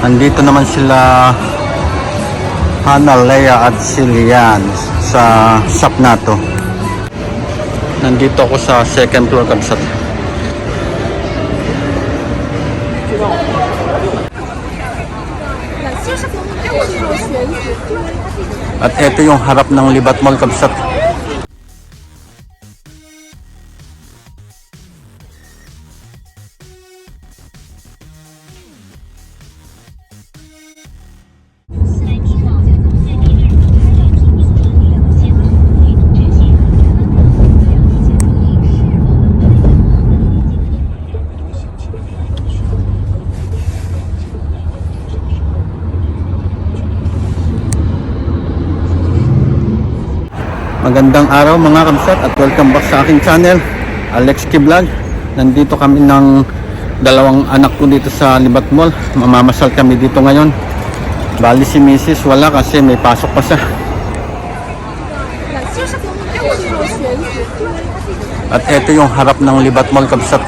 Nandito naman sila Hana, Leia at Silian sa shop na to. Nandito ako sa second floor kabsat. At ito yung harap ng Libat Mall kabsat. Magandang araw mga kamsat at welcome back sa aking channel, Alex K Vlog. Nandito kami ng dalawang anak ko dito sa Libat Mall. Mamamasal kami dito ngayon. Bali si Mrs. wala kasi may pasok pa siya. At ito yung harap ng Libat Mall kamsat.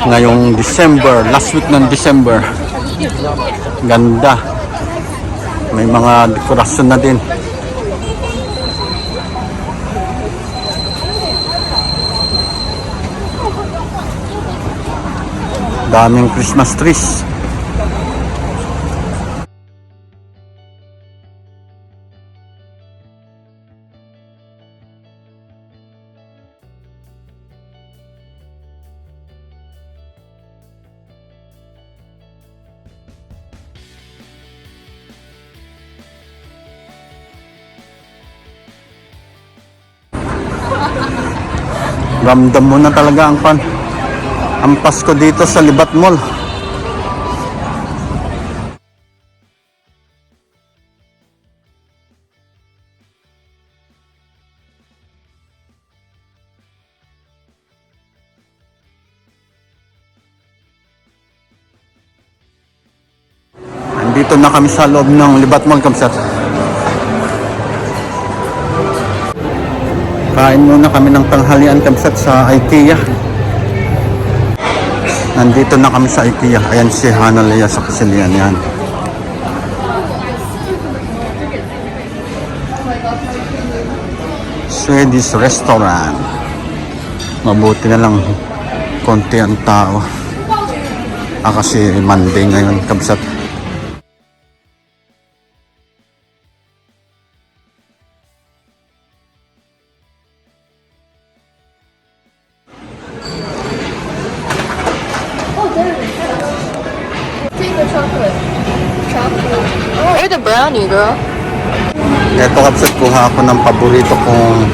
Ngayong December, last week ng December. Ganda. May mga dekorasyon na din. Daming Christmas trees. Ramdam mo na talaga ang Pasko dito sa Libat Mall. Nandito na kami sa loob ng Libat Mall kamsat. Kain muna kami ng tanghalian kamsat sa IKEA. Nandito na kami sa IKEA. Ayan si Hana, Leia sa Kasilian yan. Swedish restaurant. Mabuti na lang konti ang tao. Kasi Monday ngayon kabsat. Oh, you're the brownie, girl. Ito kapsat, kuha ako ng paborito kong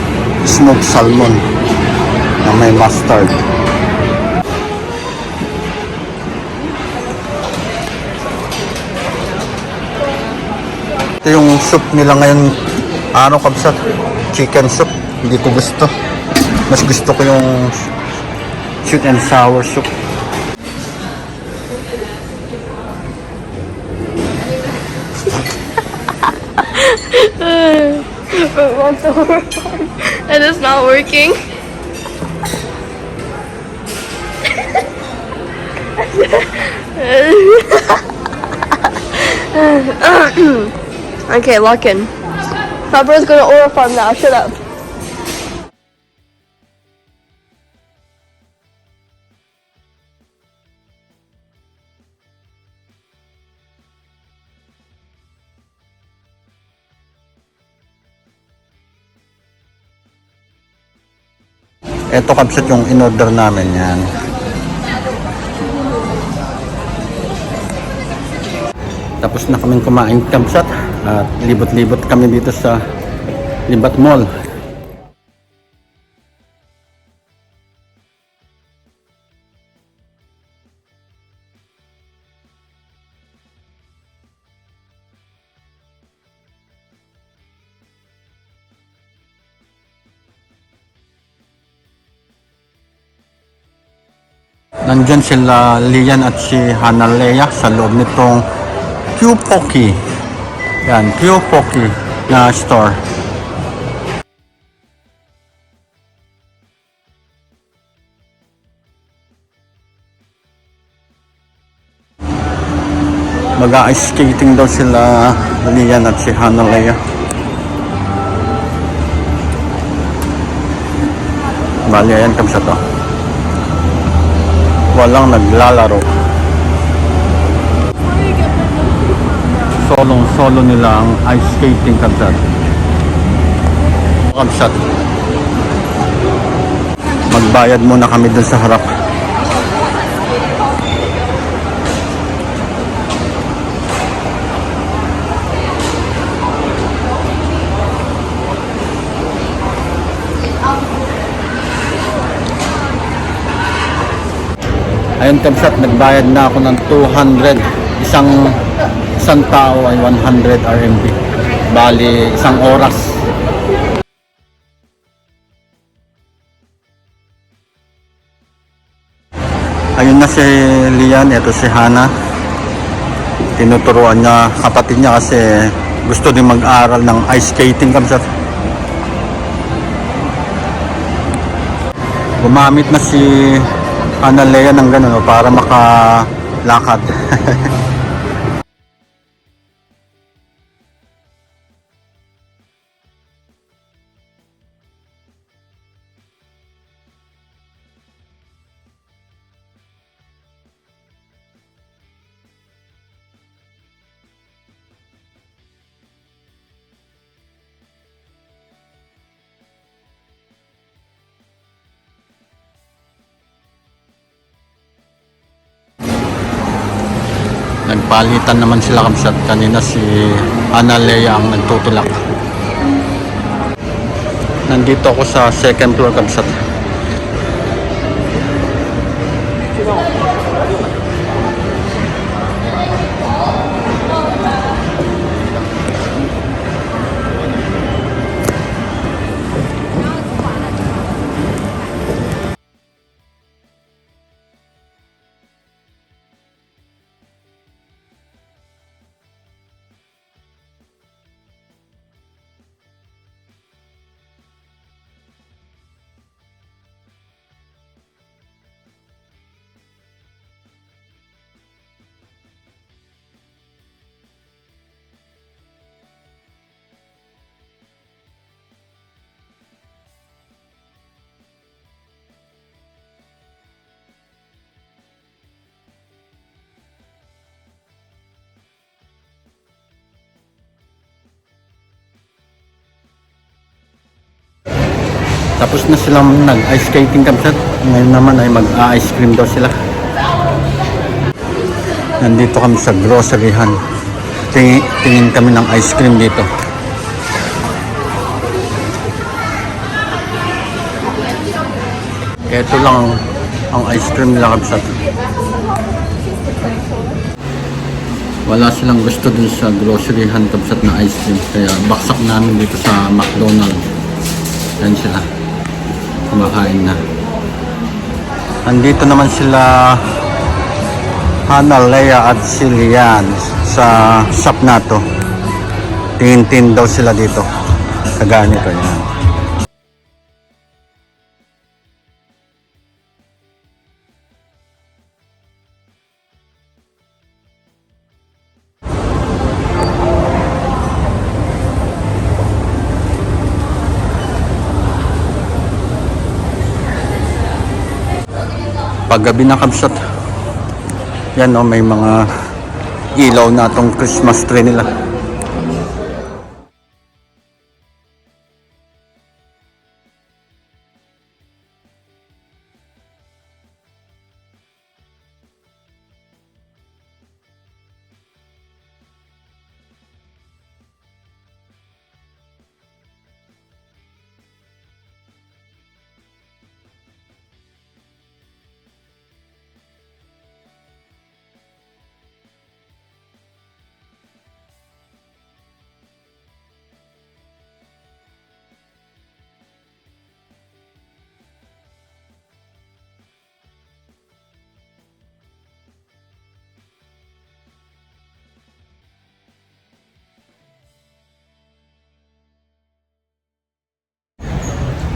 smoked salmon na may mustard. Ito yung soup nila ngayon araw kapsat, chicken soup. Hindi ko gusto. Mas gusto ko yung sweet and sour soup. And it's not working. Okay, lock in. Fabra's gonna order farm now. Shut up. Ito kapsat yung in-order namin yan. Tapos na kaming kumain kapsat at libot-libot kami dito sa Libat Mall. Nandyan sila Lian at si Hana, Leia sa loob nitong Q-Poki. Yan, Q-Poki na store. Mag-ice skating daw sila Lian at si Hana Leia. Bali, ayan kami sa to. Walang naglalaro. Solong-solo nila ang ice skating kamsat. Kamsat. Magbayad muna kami dun sa harap. Ayun kamsat, nagbayad na ako ng 200. Isang tao ay 100 RMB. Bali, isang oras. Ayun na si Lian, ito si Hana. Tinuturuan niya kapatid niya kasi gusto din mag-aral ng ice skating kamsat. Gumamit na si Hana Leia ng gano'n para makalakad. Nagpalitan naman sila kamsat. Kanina si Hana Leia ang nagtutulak. Nandito ako sa second floor kamsat. Tapos na silang nag-ice skating kamsat. Ngayon naman ay mag-ice cream daw sila. Nandito kami sa groceryhan. Tingin kami ng ice cream dito. Ito lang ang ice cream nila kamsat. Wala silang gusto dun sa groceryhan kamsat na ice cream. Kaya baksak namin dito sa McDonald's. Yan sila. Kumakain na. Andito naman sila Hana Leia at si Lian sa shop na to. Tingin-tingin daw sila dito. Kaganito yan. Paggabi na kamsat. Yan o, may mga ilaw na itong Christmas tree nila.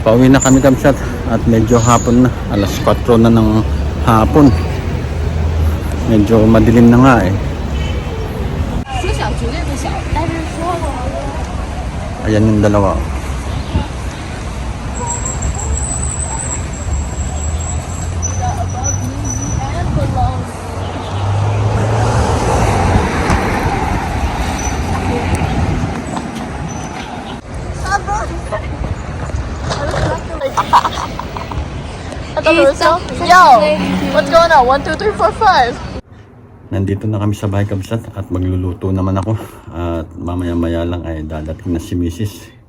Pauwi na kami kamsat at medyo hapon na, alas 4 na ng hapon. Medyo madilim na nga eh. Ayan yung dalawa. Yo, what's going on? 1, 2, 3, 4, 5. Nandito na kami sa bahay kabsat at magluluto naman ako. At mamaya-maya lang ay dadating na si Mrs.